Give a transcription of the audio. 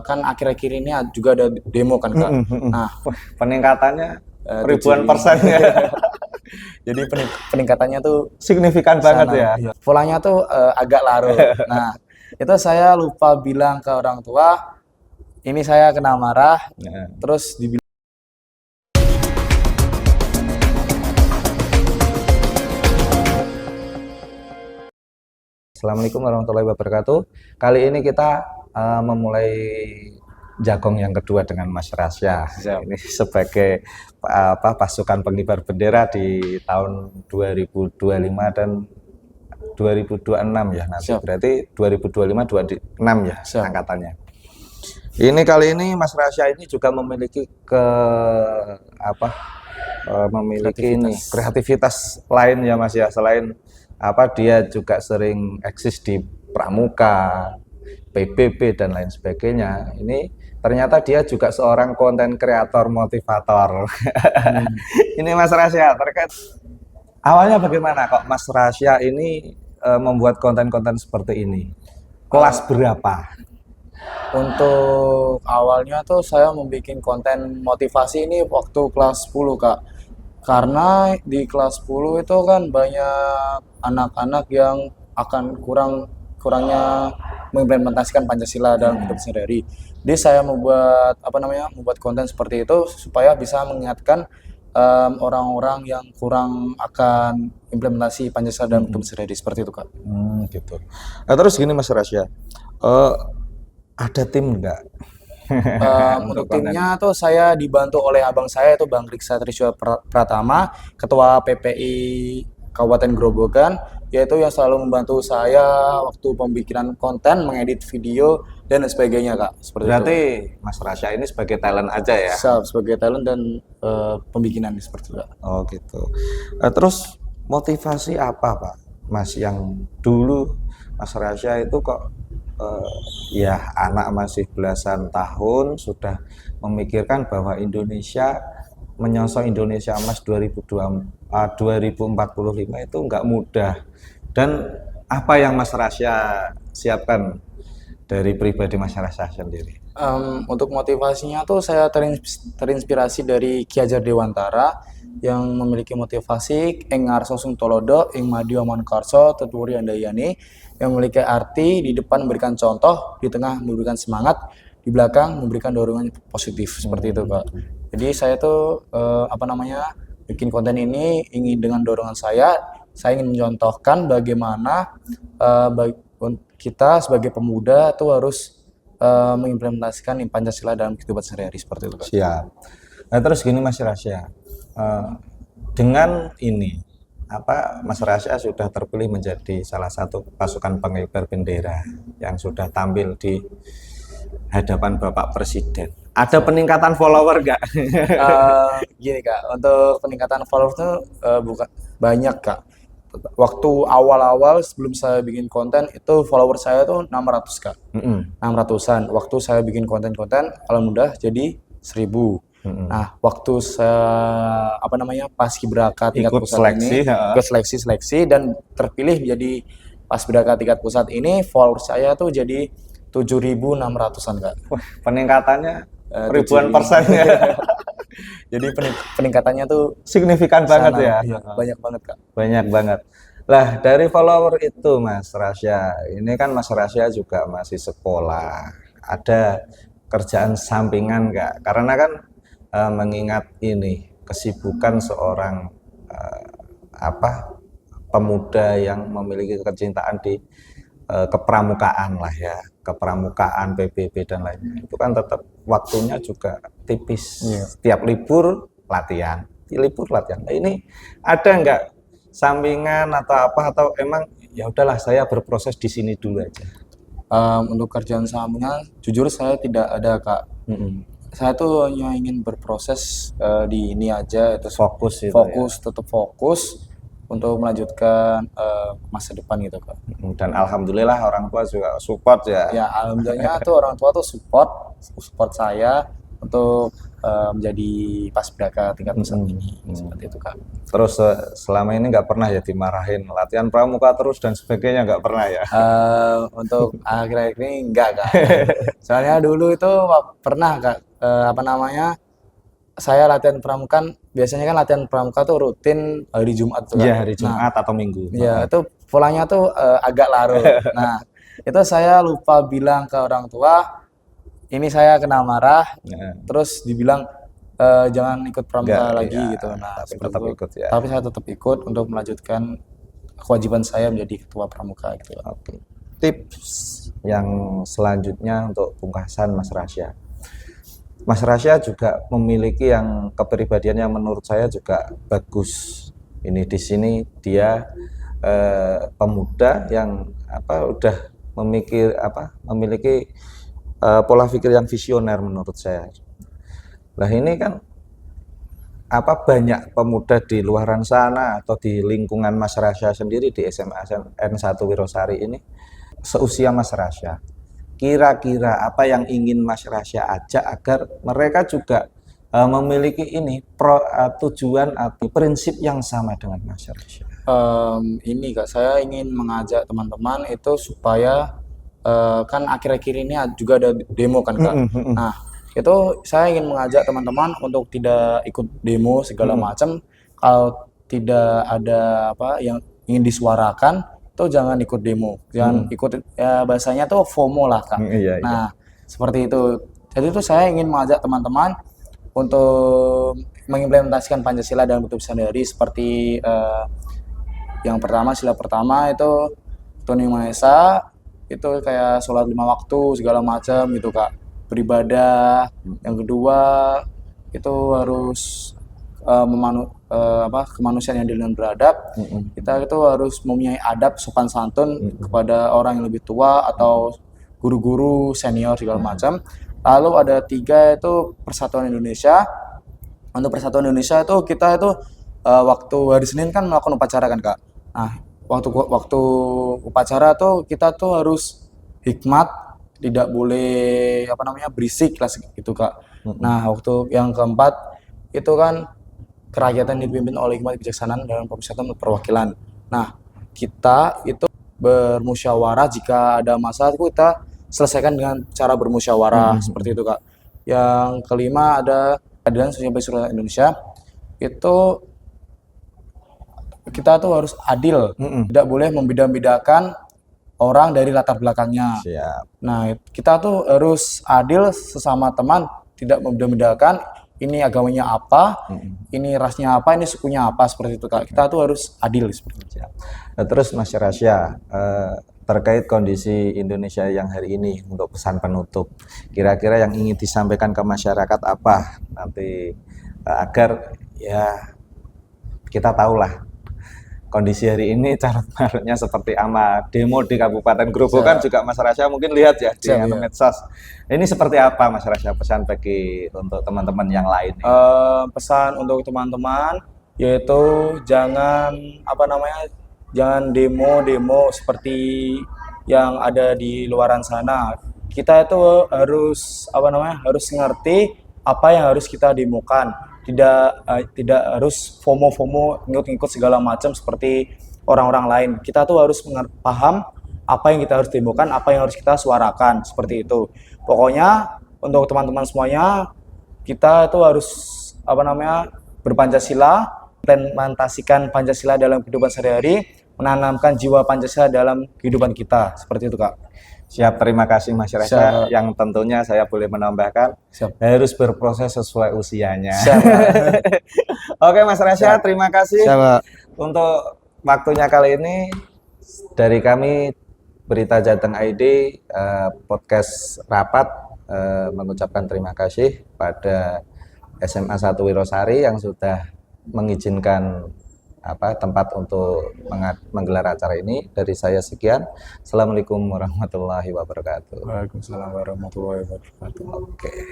kan akhir-akhir ini juga ada demo kan Kak. Nah, Wah, peningkatannya ribuan 7.000. persen ya. Jadi peningkatannya tuh Signifikan banget sana. ya. Iya. Polanya tuh agak larut. Nah, itu saya lupa bilang ke orang tua, ini saya kena marah, Nah, terus dibilang Assalamualaikum warahmatullahi wabarakatuh. Kali ini kita memulai jagong yang kedua dengan Mas Rasya. Siap. Ini sebagai pasukan pengibar bendera di tahun 2025 dan 2026 ya nanti. Siap. Berarti 2025-26 ya Siap. angkatannya. Ini kali ini Mas Rasya ini juga memiliki memiliki kreativitas lain ya Mas ya, selain dia juga sering eksis di Pramuka, PBB dan lain sebagainya. Ini ternyata dia juga seorang konten kreator motivator. Ini Mas Rasya, terkait awalnya bagaimana kok Mas Rasya ini membuat konten-konten seperti ini? Kelas berapa? Untuk awalnya tuh saya membuat konten motivasi ini waktu kelas 10 Kak. Karena di kelas 10 itu kan banyak anak-anak yang akan kurangnya mengimplementasikan Pancasila dalam hidup sehari-hari. Jadi saya membuat konten seperti itu supaya bisa mengingatkan orang-orang yang kurang akan implementasi Pancasila dalam hidup sehari-hari, seperti itu Kak. Gitu. Nah, terus gini Mas Rasya, ada tim enggak? Untuk timnya tuh saya dibantu oleh abang saya, itu Bang Riksa Triswa Pratama, Ketua PPI Kabupaten Grobogan, yaitu yang selalu membantu saya waktu pembikinan konten, mengedit video dan sebagainya Kak. Seperti Berarti itu. Mas Rasya ini sebagai talent aja ya? Sebagai talent dan pembikinan seperti itu Kak. Oh gitu. Terus motivasi apa Pak Mas yang dulu Mas Rasya itu kok ya anak masih belasan tahun sudah memikirkan bahwa Indonesia menyongsong Indonesia Emas 2045 itu nggak mudah, dan apa yang Mas Rasya siapkan dari pribadi Mas Rasya sendiri? Untuk motivasinya tuh saya terinspirasi dari Ki Hajar Dewantara yang memiliki motivasi ing ngarso tolodo ing madya mankarso tuturi andayani, yang memiliki arti di depan memberikan contoh, di tengah memberikan semangat, di belakang memberikan dorongan positif, seperti itu Pak. Jadi saya tuh bikin konten ini ingin dengan dorongan saya ingin mencontohkan bagaimana kita sebagai pemuda tuh harus mengimplementasikan Pancasila dalam kehidupan sehari-hari, seperti itu Kak. Siap. Nah terus gini Mas Rasya, dengan ini Mas Rasya sudah terpilih menjadi salah satu pasukan pengibar bendera yang sudah tampil di hadapan Bapak Presiden. Ada peningkatan follower nggak? Gini Kak, untuk peningkatan follower itu bukan banyak Kak. Waktu awal-awal sebelum saya bikin konten itu follower saya tuh 600 Kak. 600-an. Waktu saya bikin konten-konten alhamdulillah jadi 1.000. Nah, waktu saya paskibraka tingkat pusat ini, ikut seleksi dan terpilih menjadi paskibraka tingkat pusat ini, follower saya tuh jadi 7.600-an Kak. Wah, peningkatannya ribuan persen ya. Jadi peningkatannya tuh signifikan banget ya. Iya, banyak banget Kak. Banyak banget. Lah dari follower itu Mas Rasya, ini kan Mas Rasya juga masih sekolah, ada kerjaan sampingan nggak? Karena kan mengingat ini kesibukan seorang pemuda yang memiliki kecintaan di kepramukaan lah ya, kepramukaan, PBB dan lainnya, itu kan tetap waktunya juga tipis. Setiap libur latihan. Nah, ini ada nggak sampingan atau emang ya udahlah saya berproses di sini dulu aja? Untuk kerjaan sampingan jujur saya tidak ada Kak. Saya tuh hanya ingin berproses di ini aja, itu tetap fokus untuk melanjutkan masa depan gitu Kak. Dan alhamdulillah orang tua juga support ya. Ya alhamdulillahnya tuh orang tua tuh support saya untuk menjadi paskibraka tingkat pusat ini seperti itu Kak. Terus selama ini nggak pernah ya dimarahin latihan pramuka terus dan sebagainya, nggak pernah ya? Untuk akhir-akhir ini enggak Kak. Soalnya dulu itu pernah Kak, saya latihan pramuka, biasanya kan latihan pramuka tuh rutin hari Jumat tuh Kak. Iya, hari Jumat atau Minggu. Ya, itu pulangnya tuh agak larut. Nah, itu saya lupa bilang ke orang tua, ini saya kena marah, terus dibilang jangan ikut pramuka lagi gitu. Nah, tapi seperti tetap itu. ikut ya. Tapi saya tetap ikut untuk melanjutkan kewajiban saya menjadi ketua pramuka gitu. Oke. Tips yang selanjutnya untuk pungkasan Mas Rasya. Mas Rasya juga memiliki yang kepribadian yang menurut saya juga bagus. Ini di sini dia pemuda yang udah memiliki pola pikir yang visioner menurut saya. Nah ini kan banyak pemuda di luaran sana atau di lingkungan Mas Rasya sendiri di SMA N1 Wirosari ini seusia Mas Rasya. Kira-kira apa yang ingin Mas Rasya ajak agar mereka juga memiliki tujuan atau prinsip yang sama dengan Mas Rasya? Ini Kak, saya ingin mengajak teman-teman itu supaya kan akhir-akhir ini juga ada demo kan Kak. Nah, itu saya ingin mengajak teman-teman untuk tidak ikut demo segala macam. Kalau tidak ada yang ingin disuarakan, tuh jangan ikut demo, jangan ikut ya bahasanya tuh FOMO lah Kak. Iya. Nah, seperti itu. Jadi itu saya ingin mengajak teman-teman untuk mengimplementasikan Pancasila dalam hidup sehari-hari seperti yang pertama, sila pertama itu Tuhan Yang Maha Esa, itu kayak sholat 5 waktu segala macam gitu Kak, beribadah. Yang kedua itu harus kemanusiaan yang adil dan beradab. Kita itu harus mempunyai adab sopan santun kepada orang yang lebih tua atau guru-guru senior segala macam. Lalu ada 3 itu Persatuan Indonesia. Untuk Persatuan Indonesia itu kita itu waktu hari Senin kan melakukan upacara kan Kak. Nah, waktu upacara tuh kita tuh harus hikmat, tidak boleh berisik lah gitu Kak. Nah, waktu yang keempat itu kan kerakyatan dipimpin oleh hikmat kebijaksanaan dalam pemusatan perwakilan. Nah, kita itu bermusyawarah, jika ada masalah kita selesaikan dengan cara bermusyawarah seperti itu Kak. Yang kelima ada keadilan sosial bagi seluruh Indonesia. Itu kita tuh harus adil, tidak boleh membeda-bedakan orang dari latar belakangnya. Siap. Nah, kita tuh harus adil sesama teman, tidak membeda-bedakan ini agamanya apa, ini rasnya apa, ini sukunya apa, seperti itu Kak. Kita tuh harus adil seperti itu. Nah, terus Mas Rasya, terkait kondisi Indonesia yang hari ini, untuk pesan penutup, kira-kira yang ingin disampaikan ke masyarakat apa nanti agar ya kita tahulah kondisi hari ini caranya seperti apa. Demo di Kabupaten Grobogan juga Mas Rasya mungkin lihat ya di medsos. Ini seperti apa Mas Rasya pesan bagi untuk teman-teman yang lain? Pesan untuk teman-teman yaitu jangan jangan demo seperti yang ada di luaran sana. Kita itu harus harus ngerti apa yang harus kita demokan. Tidak harus FOMO ngikut-ngikut segala macam seperti orang-orang lain. Kita tuh harus paham apa yang kita harus demokan, apa yang harus kita suarakan, seperti itu. Pokoknya untuk teman-teman semuanya, kita itu harus berpancasila, implementasikan Pancasila dalam kehidupan sehari-hari, menanamkan jiwa Pancasila dalam kehidupan kita, seperti itu Kak. Siap, terima kasih Mas Rasya. Yang tentunya saya boleh menambahkan, harus berproses sesuai usianya. Oke Mas Rasya, terima kasih untuk waktunya kali ini. Dari kami Berita Jateng ID podcast rapat mengucapkan terima kasih pada SMA 1 Wirosari yang sudah mengizinkan tempat untuk menggelar acara ini. Dari saya sekian. Assalamualaikum warahmatullahi wabarakatuh. Waalaikumsalam warahmatullahi wabarakatuh. Oke.